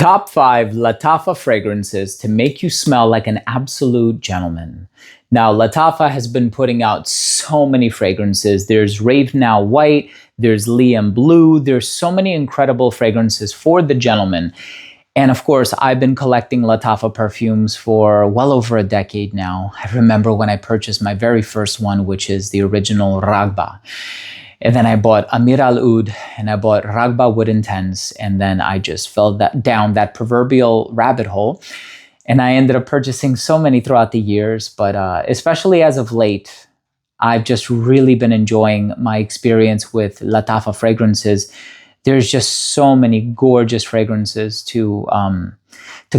Top 5 LATTAFA fragrances to make you smell like an absolute gentleman. Now, LATTAFA has been putting out so many fragrances. There's Rave Now White, there's Liam Blue, there's so many incredible fragrances for the gentleman. And of course, I've been collecting LATTAFA perfumes for well over a decade now. I remember when I purchased my very first one, which is the original Ragba. And then I bought Amir Al Oud and I bought Ragba Wood Intense. And then I just fell down that proverbial rabbit hole. And I ended up purchasing so many throughout the years. But especially as of late, I've just really been enjoying my experience with LATTAFA fragrances. There's just so many gorgeous fragrances to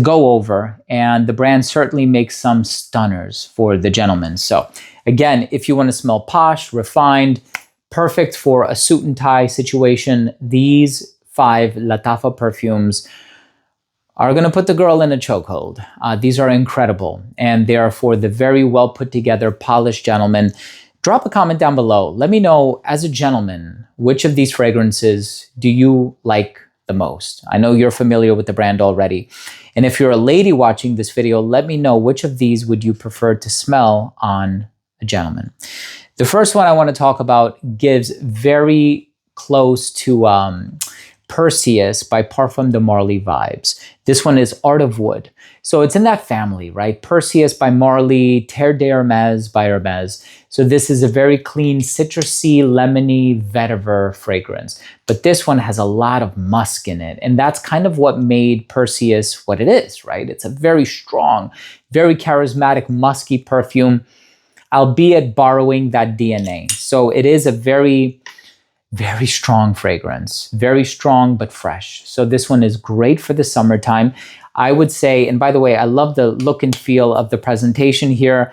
go over. And the brand certainly makes some stunners for the gentleman. So again, if you want to smell posh, refined, perfect for a suit and tie situation, these 5 LATTAFA perfumes are going to put the girl in a chokehold. These are incredible, and they are for the very well put together, polished gentleman. Drop a comment down below. Let me know, as a gentleman, which of these fragrances do you like the most? I know you're familiar with the brand already. And if you're a lady watching this video, let me know which of these would you prefer to smell on a gentleman. The first one I want to talk about gives very close to Perseus by Parfum de Marly vibes. This one is Art of Wood. So it's in that family, right? Perseus by Marly, Terre d'Hermès by Hermès. So this is a very clean, citrusy, lemony vetiver fragrance. But this one has a lot of musk in it. And that's kind of what made Perseus what it is, right? It's a very strong, very charismatic, musky perfume, albeit borrowing that DNA. So it is a very, very strong fragrance, very strong but fresh. So this one is great for the summertime. I would say, and by the way, I love the look and feel of the presentation here.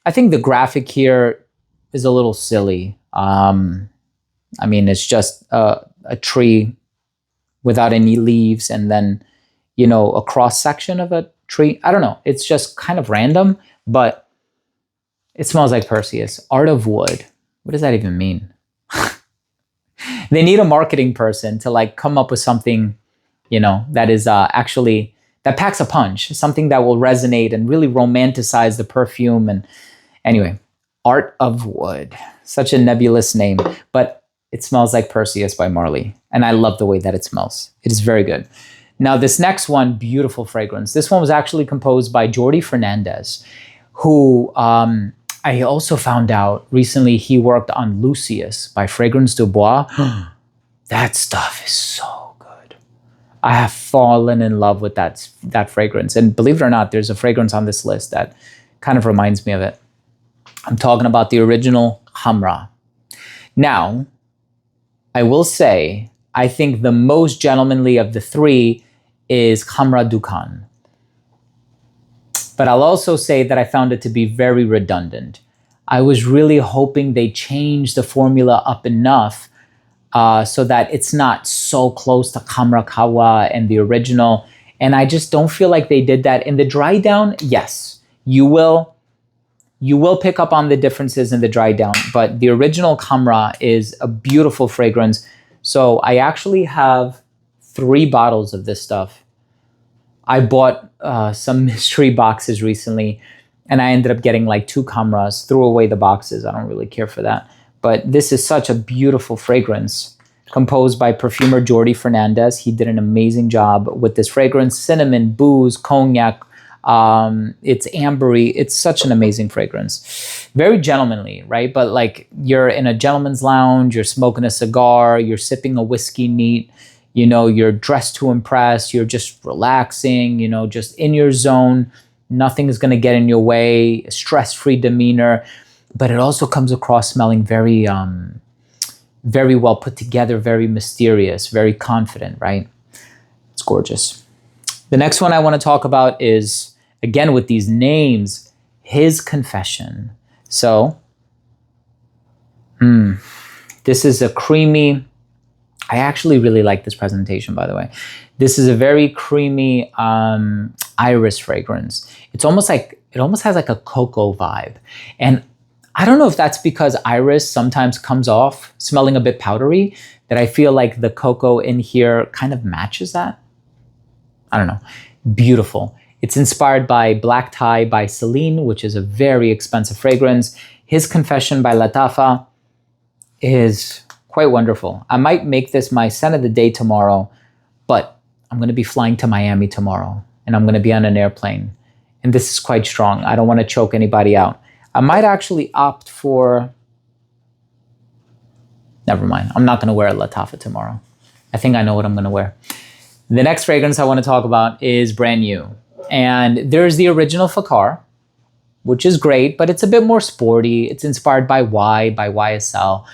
I think the graphic here is a little silly. I mean, it's just a tree without any leaves and then, you know, a cross section of a tree. I don't know. It's just kind of random, but it smells like Perseus. Art of Wood. What does that even mean? They need a marketing person to like come up with something, you know, that is actually, that packs a punch, something that will resonate and really romanticize the perfume. And anyway, Art of Wood, such a nebulous name, but it smells like Perseus by Marly. And I love the way that it smells. It is very good. Now this next one, beautiful fragrance. This one was actually composed by Jordi Fernandez, who I also found out recently he worked on Lucius by Fragrance du Bois. That stuff is so good. I have fallen in love with that fragrance. And believe it or not, there's a fragrance on this list that kind of reminds me of it. I'm talking about the original Kamra. Now, I will say, I think the most gentlemanly of the 3 is Kamra Dukan. But I'll also say that I found it to be very redundant. I was really hoping they changed the formula up enough so that it's not so close to Kamra Kawa and the original. And I just don't feel like they did that. In the dry down, yes, you will pick up on the differences in the dry down. But the original Kamra is a beautiful fragrance. So I actually have 3 bottles of this stuff. I bought some mystery boxes recently, and I ended up getting like 2 Kamras, threw away the boxes. I don't really care for that. But this is such a beautiful fragrance composed by perfumer Jordi Fernandez. He did an amazing job with this fragrance. Cinnamon, booze, cognac, it's ambery. It's such an amazing fragrance. Very gentlemanly, right? But like you're in a gentleman's lounge, you're smoking a cigar, you're sipping a whiskey neat. You know, you're dressed to impress, you're just relaxing, you know, just in your zone. Nothing is going to get in your way, stress-free demeanor. But it also comes across smelling very, very well put together, very mysterious, very confident, right? It's gorgeous. The next one I want to talk about is, again, with these names, His Confession. So, this is a creamy... I actually really like this presentation, by the way. This is a very creamy iris fragrance. It's almost like, it almost has like a cocoa vibe. And I don't know if that's because iris sometimes comes off smelling a bit powdery, that I feel like the cocoa in here kind of matches that. I don't know, beautiful. It's inspired by Black Tie by Celine, which is a very expensive fragrance. His Confession by LATTAFA is quite wonderful. I might make this my scent of the day tomorrow, but I'm going to be flying to Miami tomorrow, and I'm going to be on an airplane. And this is quite strong. I don't want to choke anybody out. I might actually opt for... Never mind. I'm not going to wear a LATTAFA tomorrow. I think I know what I'm going to wear. The next fragrance I want to talk about is brand new. And there's the original Fakar, which is great, but it's a bit more sporty. It's inspired by YSL.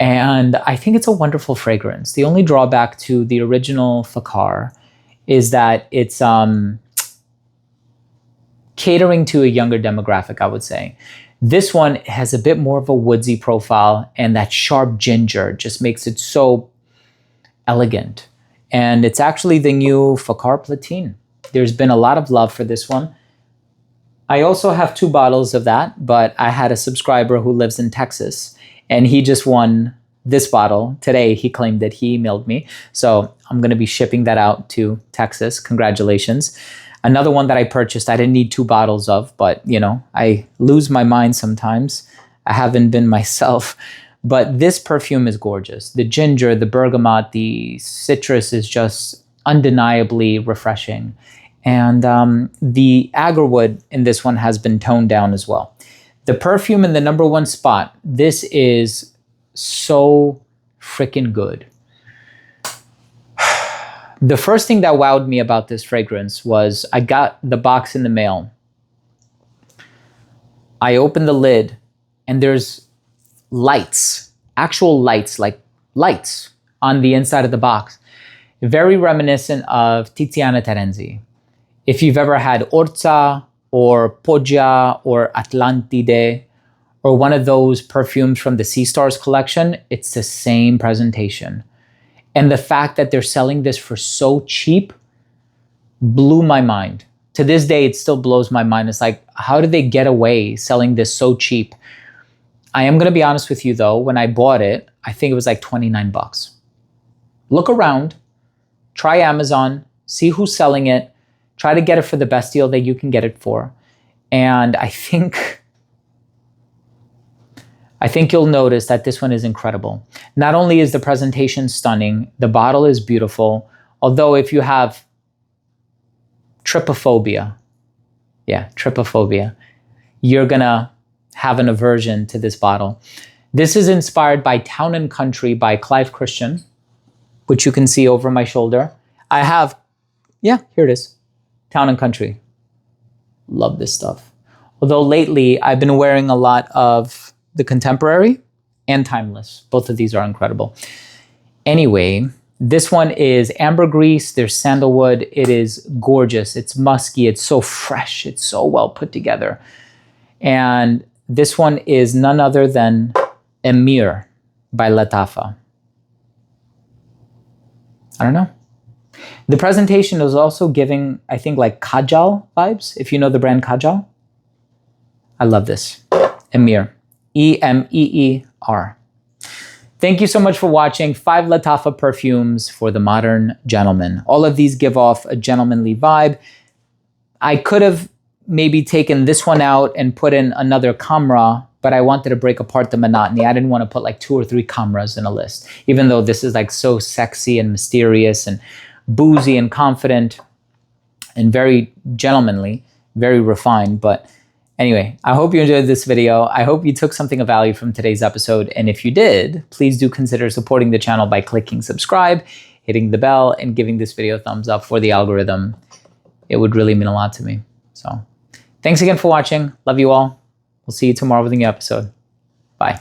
And I think it's a wonderful fragrance. The only drawback to the original Fakar is that it's catering to a younger demographic, I would say. This one has a bit more of a woodsy profile, and that sharp ginger just makes it so elegant. And it's actually the new Fakar Platine. There's been a lot of love for this one. I also have 2 bottles of that, but I had a subscriber who lives in Texas, and he just won this bottle today. He claimed that he emailed me. So I'm going to be shipping that out to Texas. Congratulations. Another one that I purchased, I didn't need 2 bottles of, but you know, I lose my mind sometimes. I haven't been myself, but this perfume is gorgeous. The ginger, the bergamot, the citrus is just undeniably refreshing. And the agarwood in this one has been toned down as well. The perfume in the #1 spot, this is so freaking good. The first thing that wowed me about this fragrance was I got the box in the mail. I opened the lid and there's lights, actual lights, like lights on the inside of the box. Very reminiscent of Tiziana Terenzi. If you've ever had Orza or Poggia or Atlantide or one of those perfumes from the Sea Stars collection, it's the same presentation. And the fact that they're selling this for so cheap blew my mind. To this day, it still blows my mind. It's like, how did they get away selling this so cheap? I am going to be honest with you though, when I bought it, I think it was like 29 bucks. Look around, try Amazon, see who's selling it, try to get it for the best deal that you can get it for. And I think you'll notice that this one is incredible. Not only is the presentation stunning, the bottle is beautiful. Although if you have trypophobia, you're gonna have an aversion to this bottle. This is inspired by Town and Country by Clive Christian, which you can see over my shoulder. I have, here it is, Town and Country. Love this stuff. Although lately I've been wearing a lot of the Contemporary and Timeless. Both of these are incredible. Anyway, this one is ambergris. There's sandalwood. It is gorgeous. It's musky. It's so fresh. It's so well put together. And this one is none other than Emir by LATTAFA. I don't know. The presentation is also giving, I think, like Kajal vibes, if you know the brand Kajal. I love this. Emir. E-M-E-E-R. Thank you so much for watching 5 LATTAFA perfumes for the modern gentleman. All of these give off a gentlemanly vibe. I could have maybe taken this one out and put in another Kamra, but I wanted to break apart the monotony. I didn't want to put like 2 or 3 Kamras in a list, even though this is like so sexy and mysterious and boozy and confident and very gentlemanly, very refined. But anyway, I hope you enjoyed this video. I hope you took something of value from today's episode. And if you did, please do consider supporting the channel by clicking subscribe, hitting the bell, and giving this video a thumbs up for the algorithm. It would really mean a lot to me. So thanks again for watching. Love you all. We'll see you tomorrow with a new episode. Bye.